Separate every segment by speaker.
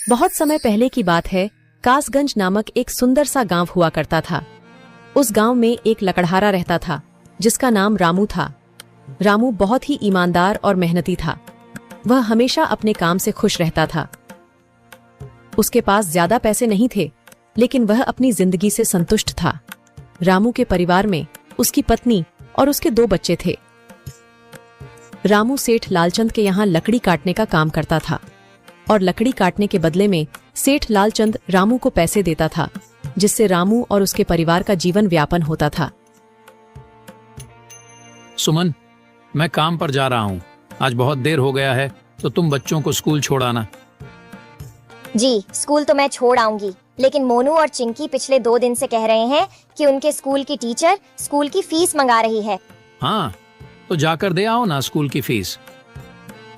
Speaker 1: बहुत समय पहले की बात है। कासगंज नामक एक सुंदर सा गांव हुआ करता था। उस गांव में एक लकड़हारा रहता था जिसका नाम रामू था। रामू बहुत ही ईमानदार और मेहनती था। वह हमेशा अपने काम से खुश रहता था। उसके पास ज्यादा पैसे नहीं थे, लेकिन वह अपनी जिंदगी से संतुष्ट था। रामू के परिवार में उसकी पत्नी और उसके 2 बच्चे थे। रामू सेठ लालचंद के यहाँ लकड़ी काटने का काम करता था और लकड़ी काटने के बदले में सेठ लालचंद रामू को पैसे देता था, जिससे रामू और उसके परिवार का जीवन व्यापन होता था।
Speaker 2: सुमन, मैं काम पर जा रहा हूँ। आज बहुत देर हो गया है, तो तुम बच्चों को स्कूल छोड़ आना।
Speaker 3: जी, स्कूल तो मैं छोड़ आऊंगी, लेकिन मोनू और चिंकी पिछले 2 दिन से कह रहे हैं कि उनके स्कूल की टीचर स्कूल की फीस मंगा रही है।
Speaker 2: हाँ, तो जाकर दे आओ ना स्कूल की फीस।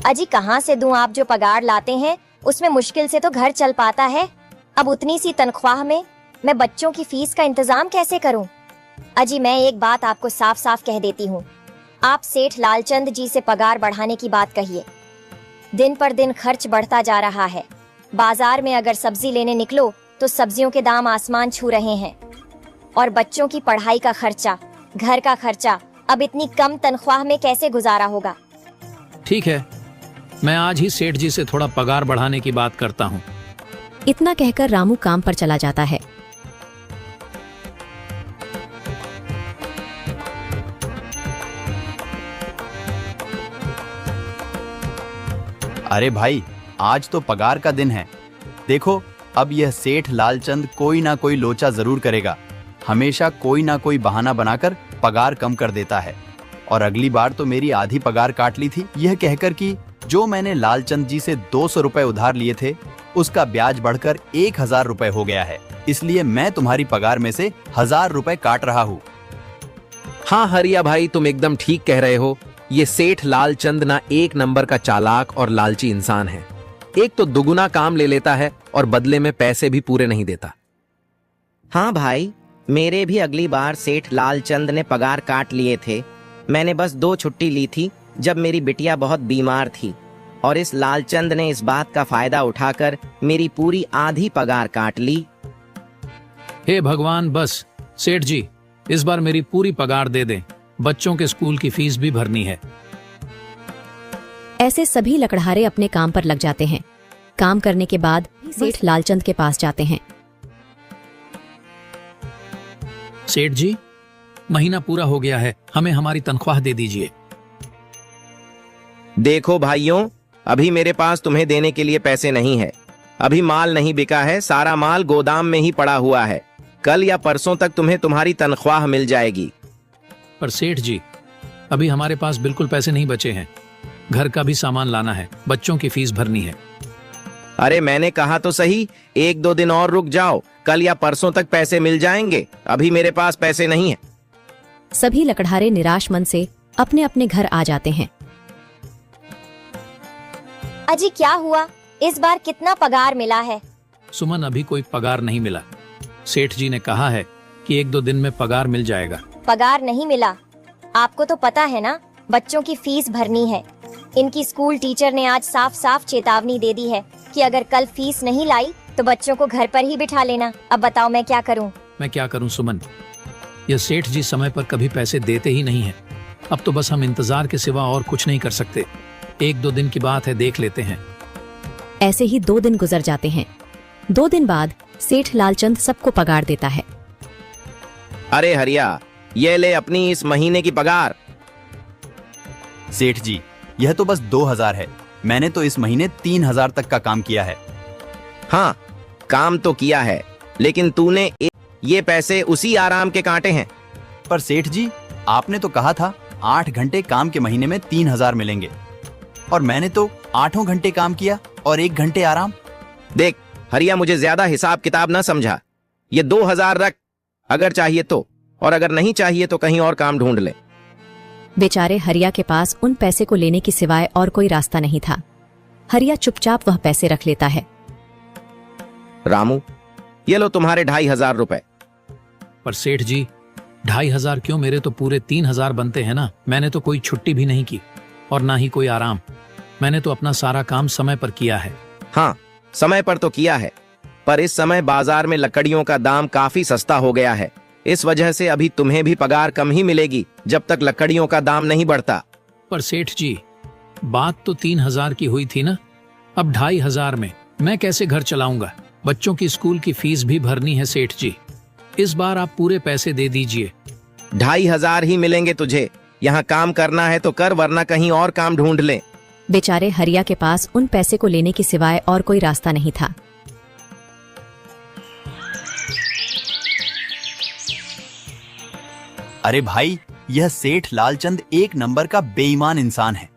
Speaker 3: अजी कहाँ से दूं? आप जो पगार लाते हैं उसमें मुश्किल से तो घर चल पाता है। अब उतनी सी तनख्वाह में मैं बच्चों की फीस का इंतजाम कैसे करूं? अजी मैं एक बात आपको साफ साफ कह देती हूँ, आप सेठ लालचंद जी से पगार बढ़ाने की बात कहिए। दिन पर दिन खर्च बढ़ता जा रहा है। बाजार में अगर सब्जी लेने निकलो तो सब्जियों के दाम आसमान छू रहे हैं, और बच्चों की पढ़ाई का खर्चा, घर का खर्चा अब इतनी कम तनख्वाह में कैसे गुजारा होगा?
Speaker 2: ठीक है, मैं आज ही सेठ जी से थोड़ा पगार बढ़ाने की बात करता हूँ।
Speaker 1: इतना कहकर रामू काम पर चला जाता है।
Speaker 4: अरे भाई, आज तो पगार का दिन है। देखो, अब यह सेठ लालचंद कोई ना कोई लोचा जरूर करेगा। हमेशा कोई ना कोई बहाना बनाकर पगार कम कर देता है। और अगली बार तो मेरी आधी पगार काट ली थी, यह कहकर कि जो मैंने लालचंद जी से 200 रुपए उधार लिए थे, उसका ब्याज बढ़कर 1000 रुपए हो गया है। इसलिए मैं तुम्हारी पगार में से 1000 रुपए काट रहा हूँ।
Speaker 5: हाँ हरिया भाई, तुम एकदम ठीक कह रहे हो। ये सेठ लालचंद ना एक नंबर का चालाक और लालची इंसान है। एक तो दुगुना काम ले लेता है और बदले में पैसे भी पूरे नहीं देता।
Speaker 6: हाँ भाई, मेरे भी अगली बार सेठ लालचंद ने पगार काट लिए थे। मैंने बस 2 छुट्टी ली थी जब मेरी बिटिया बहुत बीमार थी, और इस लालचंद ने इस बात का फायदा उठाकर मेरी पूरी आधी पगार काट ली।
Speaker 2: हे भगवान, बस सेठ जी इस बार मेरी पूरी पगार दे दें। बच्चों के स्कूल की फीस भी भरनी है।
Speaker 1: ऐसे सभी लकड़हारे अपने काम पर लग जाते हैं। काम करने के बाद सेठ लालचंद के पास जाते हैं।
Speaker 2: सेठ जी, महीना पूरा हो गया है, हमें हमारी तनख्वाह दे दीजिए।
Speaker 5: देखो भाइयों, अभी मेरे पास तुम्हें देने के लिए पैसे नहीं है। अभी माल नहीं बिका है, सारा माल गोदाम में ही पड़ा हुआ है। कल या परसों तक तुम्हें तुम्हारी तनख्वाह मिल जाएगी।
Speaker 2: पर सेठ जी, अभी हमारे पास बिल्कुल पैसे नहीं बचे हैं। घर का भी सामान लाना है, बच्चों की फीस भरनी है।
Speaker 5: अरे मैंने कहा तो सही, 1-2 दिन और रुक जाओ, कल या परसों तक पैसे मिल जाएंगे। अभी मेरे पास पैसे नहीं है।
Speaker 1: सभी लकड़हारे निराश मन से अपने अपने घर आ जाते हैं।
Speaker 3: अजी क्या हुआ? इस बार कितना पगार मिला है?
Speaker 2: सुमन, अभी कोई पगार नहीं मिला। सेठ जी ने कहा है कि 1-2 दिन में पगार मिल जाएगा।
Speaker 3: पगार नहीं मिला? आपको तो पता है ना, बच्चों की फीस भरनी है। इनकी स्कूल टीचर ने आज साफ साफ चेतावनी दे दी है कि अगर कल फीस नहीं लाई तो बच्चों को घर पर ही बिठा लेना। अब बताओ मैं क्या करूं?
Speaker 2: मैं क्या करूं सुमन, यह सेठ जी समय पर कभी पैसे देते ही नहीं है। अब तो बस हम इंतजार के सिवा और कुछ नहीं कर सकते। 1-2 दिन की बात है, देख लेते हैं।
Speaker 1: ऐसे ही 2 दिन गुजर जाते हैं। 2 दिन बाद सेठ लालचंद सबको पगार देता है।
Speaker 5: अरे हरिया, ये ले अपनी इस महीने की पगार।
Speaker 4: सेठ जी, यह तो बस 2000 है। मैंने तो इस महीने 3000 तक का काम किया है।
Speaker 5: हाँ, काम तो किया है, लेकिन तूने ये पैसे उसी आराम के काटे हैं।
Speaker 4: पर सेठ जी, आपने तो कहा था 8 घंटे काम के महीने में 3000 मिलेंगे, और मैंने तो 8 घंटे काम किया और 1 घंटे आराम।
Speaker 5: देख हरिया, मुझे ज्यादा हिसाब किताब ना समझा। ये 2000 रख, अगर चाहिए तो, और अगर नहीं चाहिए तो कहीं और काम ढूंढ ले।
Speaker 1: बेचारे हरिया के पास उन पैसे को लेने की सिवाय और कोई रास्ता नहीं था। हरिया चुपचाप वह पैसे रख लेता है।
Speaker 5: रामू, ये लो तुम्हारे 2500 रुपए।
Speaker 2: पर सेठ जी, 2500 क्यों? मेरे तो पूरे 3000 बनते हैं ना। मैंने तो कोई छुट्टी भी नहीं की और ना ही कोई आराम। मैंने तो अपना सारा काम समय पर किया है।
Speaker 5: हाँ,
Speaker 6: समय पर तो किया है, पर इस समय बाजार में लकड़ियों का दाम काफी सस्ता हो गया है। इस वजह से अभी तुम्हें भी पगार कम ही मिलेगी जब तक लकड़ियों का दाम नहीं बढ़ता।
Speaker 2: पर सेठ जी, बात तो 3,000 की हुई थी ना, अब 2,500 में मैं कैसे घर चलाऊंगा? बच्चों की स्कूल की फीस भी भरनी है सेठ जी। इस बार आप पूरे पैसे दे दीजिए।
Speaker 6: 2,500 ही मिलेंगे तुझे। यहाँ काम करना है तो कर, वरना कहीं और काम ढूंढ ले।
Speaker 1: बेचारे हरिया के पास उन पैसे को लेने के सिवाय और कोई रास्ता नहीं था।
Speaker 4: अरे भाई, यह सेठ लालचंद एक नंबर का बेईमान इंसान है।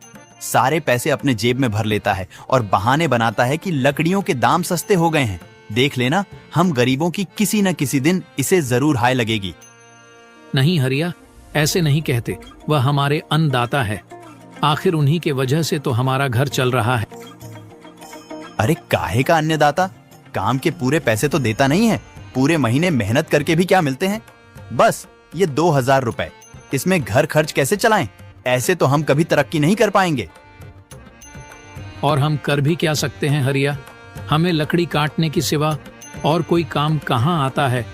Speaker 4: सारे पैसे अपने जेब में भर लेता है और बहाने बनाता है कि लकड़ियों के दाम सस्ते हो गए हैं। देख लेना, हम गरीबों की किसी न किसी दिन इसे जरूर हाय लगेगी।
Speaker 2: नहीं हरिया, ऐसे नहीं कहते। वह हमारे अन्नदाता है। आखिर उन्हीं के वजह से तो हमारा घर चल रहा है।
Speaker 4: अरे काहे का अन्नदाता? काम के पूरे पैसे तो देता नहीं है। पूरे महीने मेहनत करके भी क्या मिलते हैं? बस ये 2,000 रुपए। इसमें घर खर्च कैसे चलाएं? ऐसे तो हम कभी तरक्की नहीं कर पाएंगे।
Speaker 2: और हम कर भी क्या सकते हैं हरिया? हमें लकड़ी काटने की सिवा और कोई काम कहाँ आता है?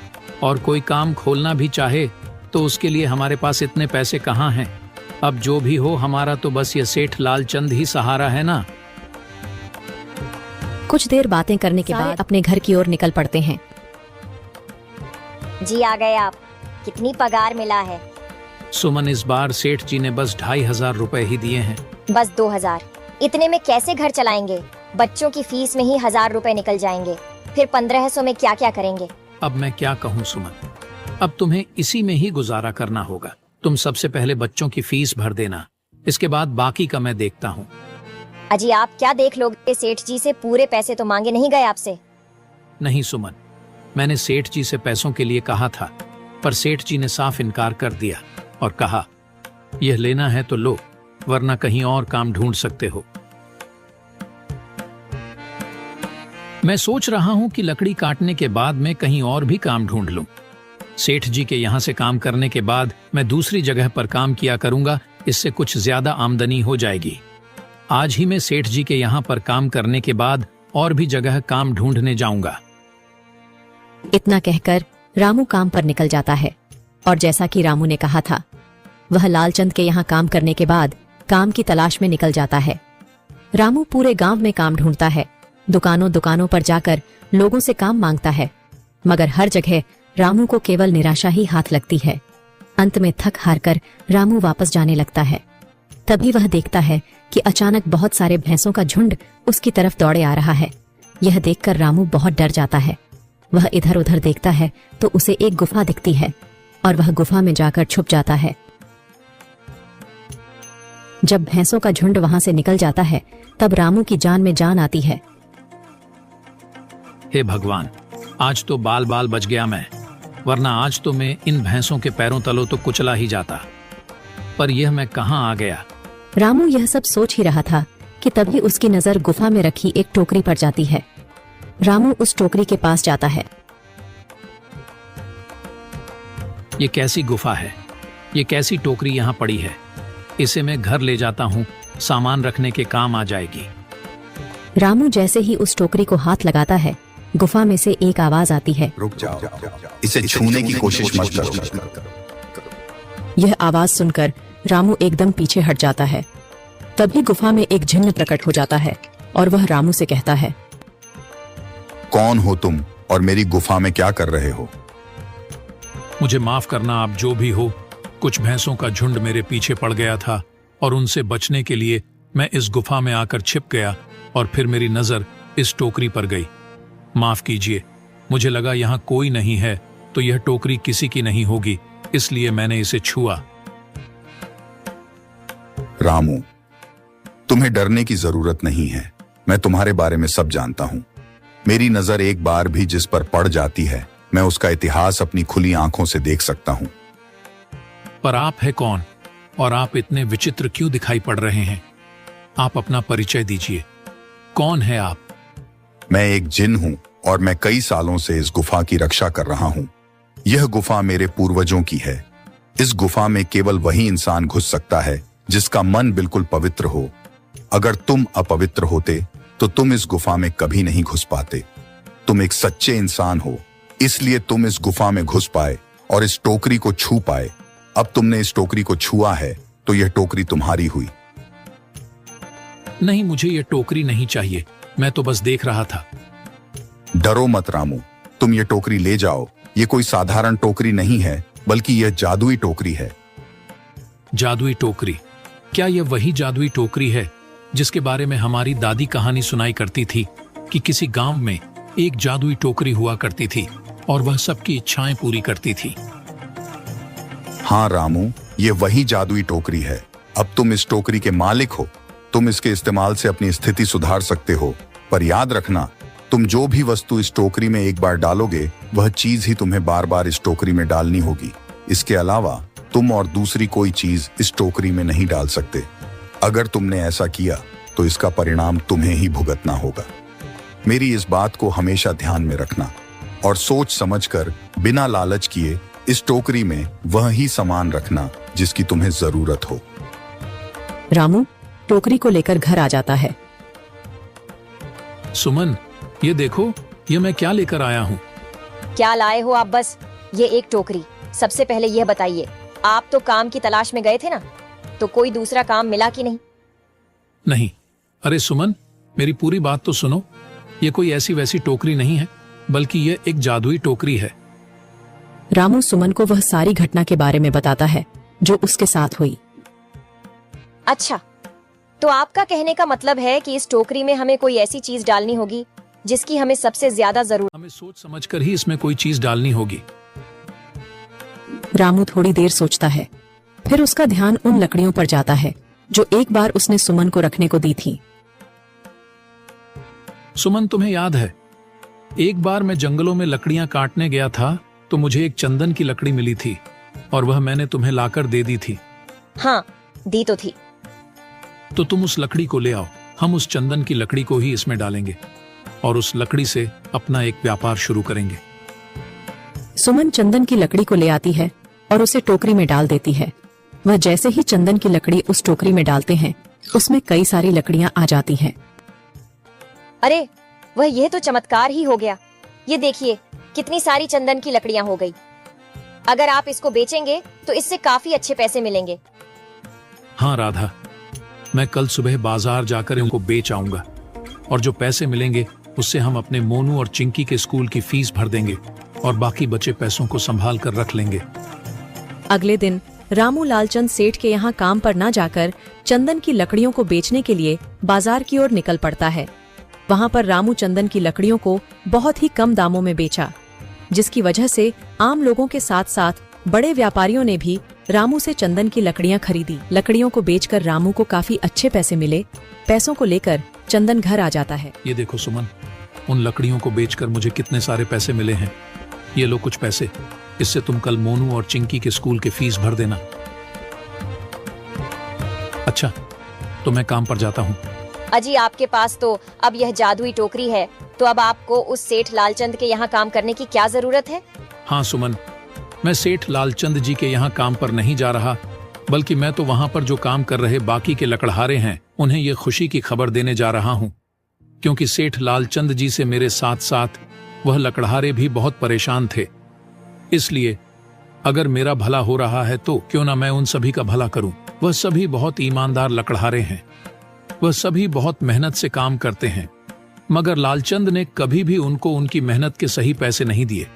Speaker 2: और कोई काम खोलना भी चाहे तो उसके लिए हमारे पास इतने पैसे कहाँ हैं? अब जो भी हो, हमारा तो बस ये सेठ लालचंद ही सहारा है ना।
Speaker 1: कुछ देर बातें करने के बाद अपने घर की ओर निकल पड़ते हैं।
Speaker 3: जी आ गए आप। कितनी पगार मिला है?
Speaker 2: सुमन, इस बार सेठ जी ने बस 2,500 रुपए ही दिए हैं।
Speaker 3: बस 2,000? इतने में कैसे घर चलाएंगे? बच्चों की फीस में ही 1,000 रुपए निकल जाएंगे। फिर 1,500 में क्या क्या करेंगे?
Speaker 2: अब मैं क्या कहूँ सुमन, अब तुम्हें इसी में ही गुजारा करना होगा। तुम सबसे पहले बच्चों की फीस भर देना, इसके बाद बाकी का मैं देखता हूँ।
Speaker 3: अजी आप क्या देख लोगे? सेठ जी से पूरे पैसे तो मांगे नहीं गए आपसे?
Speaker 2: नहीं सुमन, मैंने सेठ जी से पैसों के लिए कहा था, पर सेठ जी ने साफ इनकार कर दिया और कहा, यह लेना है तो लो, वरना कहीं और काम ढूंढ सकते हो। मैं सोच रहा हूं कि लकड़ी काटने के बाद मैं कहीं और भी काम ढूंढ लूं। सेठ जी के यहां से काम करने के बाद मैं दूसरी जगह पर काम किया करूंगा, इससे कुछ ज्यादा आमदनी हो जाएगी। आज ही मैं सेठ जी के यहां पर काम करने के बाद और भी जगह काम ढूंढने जाऊंगा।
Speaker 1: इतना कहकर रामू काम पर निकल जाता है और जैसा कि रामू ने कहा था, वह लालचंद के यहाँ काम करने के बाद काम की तलाश में निकल जाता है। रामू पूरे गांव में काम ढूंढता है, दुकानों दुकानों पर जाकर लोगों से काम मांगता है, मगर हर जगह रामू को केवल निराशा ही हाथ लगती है। अंत में थक हार कर रामू वापस जाने लगता है। तभी वह देखता है कि अचानक बहुत सारे भैंसों का झुंड उसकी तरफ दौड़े आ रहा है। यह देखकर रामू बहुत डर जाता है। वह इधर उधर देखता है तो उसे एक गुफा दिखती है और वह गुफा में जाकर छुप जाता है। जब भैंसों का झुंड वहां से निकल जाता है तब रामू की जान में जान आती है।
Speaker 2: हे भगवान, आज तो बाल बाल बच गया मैं, वरना आज तो मैं इन भैंसों के पैरों तलों तो कुचला ही जाता। पर यह मैं कहाँ आ गया?
Speaker 1: रामू यह सब सोच ही रहा था कि तभी उसकी नजर गुफा में रखी एक टोकरी पर जाती है। रामू उस टोकरी के पास जाता है।
Speaker 2: ये कैसी गुफा है? ये कैसी टोकरी यहाँ पड़ी है? इसे मैं घर ले जाता हूँ, सामान रखने के काम आ जाएगी।
Speaker 1: रामू जैसे ही उस टोकरी को हाथ लगाता है, गुफा में से एक आवाज आती है,
Speaker 7: रुक जाओ, इसे छूने की कोशिश मत करो।
Speaker 1: यह आवाज सुनकर रामू एकदम पीछे हट जाता है। तभी गुफा में एक जिन्न प्रकट हो जाता है और वह रामू से कहता है,
Speaker 7: कौन हो तुम और मेरी गुफा में क्या कर रहे हो?
Speaker 2: मुझे माफ करना, आप जो भी हो। कुछ भैंसों का झुंड मेरे पीछे पड़ गया था और उनसे बचने के लिए मैं इस गुफा में आकर छिप गया और फिर मेरी नजर इस टोकरी पर गई। माफ कीजिए, मुझे लगा यहाँ कोई नहीं है तो यह टोकरी किसी की नहीं होगी, इसलिए मैंने इसे छुआ।
Speaker 7: रामू, तुम्हें डरने की जरूरत नहीं है। मैं तुम्हारे बारे में सब जानता हूँ। मेरी नजर एक बार भी जिस पर पड़ जाती है, मैं उसका इतिहास अपनी खुली आंखों से देख सकता हूँ।
Speaker 2: पर आप है कौन और आप इतने विचित्र क्यों दिखाई पड़ रहे हैं? आप अपना परिचय दीजिए। कौन है आप?
Speaker 7: मैं एक जिन हूँ और मैं कई सालों से इस गुफा की रक्षा कर रहा हूँ। यह गुफा मेरे पूर्वजों की है। इस गुफा में केवल वही इंसान घुस सकता है जिसका मन बिल्कुल पवित्र हो। अगर तुम अपवित्र होते तो तुम इस गुफा में कभी नहीं घुस पाते। तुम एक सच्चे इंसान हो, इसलिए तुम इस गुफा में घुस पाए और इस टोकरी को छू पाए। अब तुमने इस टोकरी को छुआ है तो यह टोकरी तुम्हारी हुई।
Speaker 2: नहीं, मुझे ये टोकरी नहीं चाहिए, मैं तो बस देख रहा था।
Speaker 7: डरो मत रामू, तुम ये टोकरी ले जाओ। ये कोई साधारण टोकरी नहीं है, बल्कि यह जादुई टोकरी है।
Speaker 2: जादुई टोकरी? क्या यह वही जादुई टोकरी है जिसके बारे में हमारी दादी कहानी सुनाई करती थी कि किसी गांव में एक जादुई टोकरी हुआ करती थी और वह सबकी इच्छाएं पूरी करती थी?
Speaker 7: हाँ रामू, ये वही जादुई टोकरी है। अब तुम इस टोकरी के मालिक हो। तुम इसके इस्तेमाल से अपनी स्थिति सुधार सकते हो, पर याद रखना, तुम जो भी वस्तु इस टोकरी में एक बार डालोगे, वह चीज ही तुम्हें बार बार इस टोकरी में डालनी होगी। इसके अलावा तुम और दूसरी कोई चीज इस टोकरी में नहीं डाल सकते। अगर तुमने ऐसा किया तो इसका परिणाम तुम्हें ही भुगतना होगा। मेरी इस बात को हमेशा ध्यान में रखना और सोच समझकर बिना लालच किए इस टोकरी में वह ही सामान रखना जिसकी तुम्हें जरूरत हो।
Speaker 1: रामू टोकरी को लेकर घर आ जाता है।
Speaker 2: सुमन, ये देखो, ये मैं क्या लेकर आया हूँ।
Speaker 3: क्या लाए हो आप? बस ये एक टोकरी। सबसे पहले यह बताइए, आप तो काम की तलाश में गए थे ना, तो कोई दूसरा काम मिला कि नहीं?
Speaker 2: नहीं। अरे सुमन, मेरी पूरी बात तो सुनो। ये कोई ऐसी वैसी टोकरी नहीं है, बल्कि यह एक जादुई टोकरी है।
Speaker 1: रामू सुमन को वह सारी घटना के बारे में बताता है जो उसके साथ हुई।
Speaker 3: अच्छा, तो आपका कहने का मतलब है कि इस टोकरी में हमें कोई ऐसी चीज डालनी होगी जिसकी हमें सबसे ज्यादा जरूरत।
Speaker 2: हमें सोच समझकर ही इसमें कोई चीज डालनी होगी।
Speaker 1: रामू थोड़ी देर सोचता है, फिर उसका ध्यान उन लकड़ियों पर जाता है जो एक बार उसने सुमन को रखने को दी थी।
Speaker 2: सुमन, तुम्हें याद है, एक बार मैं जंगलों में लकड़ियां काटने गया था तो मुझे एक चंदन की लकड़ी मिली थी और वह मैंने तुम्हें लाकर दे दी थी।
Speaker 3: हाँ, दी तो थी।
Speaker 2: तो तुम उस लकड़ी को ले आओ। हम उस चंदन की लकड़ी को ही इसमें डालेंगे और उस लकड़ी से अपना एक व्यापार शुरू करेंगे।
Speaker 1: सुमन चंदन की लकड़ी को ले आती है और उसे टोकरी में डाल देती है। वह जैसे ही चंदन की लकड़ी उस टोकरी में डालते हैं, उसमें कई सारी लकड़ियां आ जाती हैं।
Speaker 3: अरे वह, यह तो चमत्कार ही हो गया। ये देखिए, कितनी सारी चंदन की लकड़ियां हो गई। अगर आप इसको बेचेंगे तो इससे काफी अच्छे पैसे मिलेंगे।
Speaker 2: हाँ राधा, मैं कल सुबह बाजार जाकर इनको बेच आऊंगा और जो पैसे मिलेंगे उससे हम अपने मोनू और चिंकी के स्कूल की फीस भर देंगे और बाकी बचे पैसों को संभाल कर रख लेंगे।
Speaker 1: अगले दिन रामू लालचंद सेठ के यहाँ काम पर न जाकर चंदन की लकड़ियों को बेचने के लिए बाजार की ओर निकल पड़ता है। वहाँ पर रामू चंदन की लकड़ियों को बहुत ही कम दामों में बेचा, जिसकी वजह से आम लोगों के साथ साथ बड़े व्यापारियों ने भी रामू से चंदन की लकड़ियां खरीदी। लकड़ियों को बेचकर रामू को काफी अच्छे पैसे मिले। पैसों को लेकर चंदन घर आ जाता है।
Speaker 2: ये देखो सुमन, उन लकड़ियों को बेचकर मुझे कितने सारे पैसे मिले हैं। ये लो कुछ पैसे, इससे तुम कल मोनू और चिंकी के स्कूल के फीस भर देना। अच्छा, तो मैं काम पर जाता हूँ।
Speaker 3: अजी, आपके पास तो अब यह जादुई टोकरी है, तो अब आपको उस सेठ लालचंद के यहाँ काम करने की क्या जरूरत है?
Speaker 2: हाँ सुमन, मैं सेठ लालचंद जी के यहाँ काम पर नहीं जा रहा, बल्कि मैं तो वहाँ पर जो काम कर रहे बाकी के लकड़हारे हैं उन्हें ये खुशी की खबर देने जा रहा हूँ, क्योंकि सेठ लालचंद जी से मेरे साथ साथ वह लकड़हारे भी बहुत परेशान थे। इसलिए अगर मेरा भला हो रहा है तो क्यों ना मैं उन सभी का भला करूं। वह सभी बहुत ईमानदार लकड़हारे हैं, वह सभी बहुत मेहनत से काम करते हैं, मगर लालचंद ने कभी भी उनको उनकी मेहनत के सही पैसे नहीं दिए।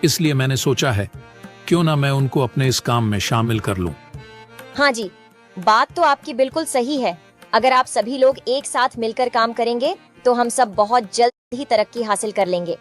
Speaker 2: इसलिए मैंने सोचा है क्यों ना मैं उनको अपने इस काम में शामिल कर लूं।
Speaker 3: हाँ जी, बात तो आपकी बिल्कुल सही है। अगर आप सभी लोग एक साथ मिलकर काम करेंगे तो हम सब बहुत जल्द ही तरक्की हासिल कर लेंगे।